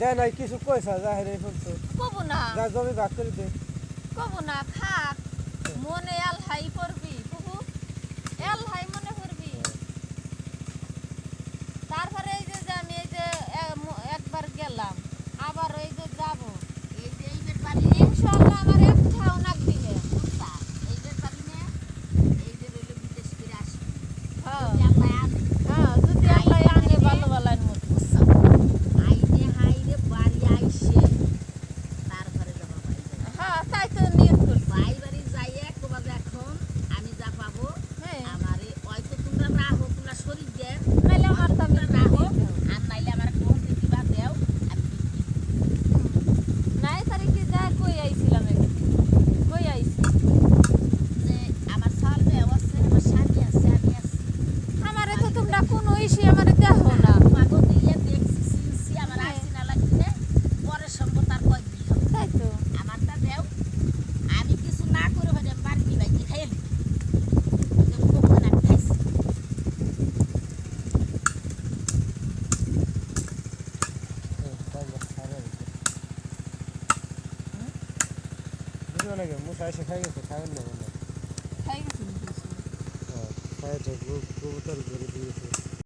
দেয় নাই কিছু কইছা জাহের এই ফলছে কব না যা জমি ভাগ করে দে কব না খাক মনে আলহাই করবি বুবু আলহাই মনে করবি তারপরে এই যে আমি এই যে একবার গেলাম আবার এই যে যাব এই যে এইবার বাড়ি ইনশাআল্লাহ আমার একটাও নাক দিবে বুঝছা এইবার বাড়ি না এই যে রইল বিদেশ ফিরে আসি হ্যাঁ যদি আল্লাহ আনে ভালো ভালো মত বুঝছা আইনে হাইরে বাড়ি আইছে তারপরে যাব ভাই হ্যাঁ তাই তো নিয়ত করছি ভাই বাড়ি যাইয়া কোবা এখন আমি যা পাবো আমারে হয়তো তোমরা রাহো তোমরা শরীর দেন নাইলে আমার তোমরা রাহো আর নাইলে আমার কোন দিবা দেও আমি নাই তারিখে যা কই আইছিলাম কই আইছি যে আমার সালবে আছে আমার স্বামী আছে আমি আছি আমারে তো তোমরা কোন ইসি আমারে দেখো না মাগো দিয়ে দেখছি আমার আইছি না লাগছে পরে সম্পদ আর কই দিল তাই তো আমারটা দেও আমি কিছু না করে ভাই বাড়ি দিবাই খাইলি যে কোন না খাইছি লাগে মুসা এসে খাই গেছে খাবেন না খাই গেছি খাই তো কবুতর করে দিয়েছে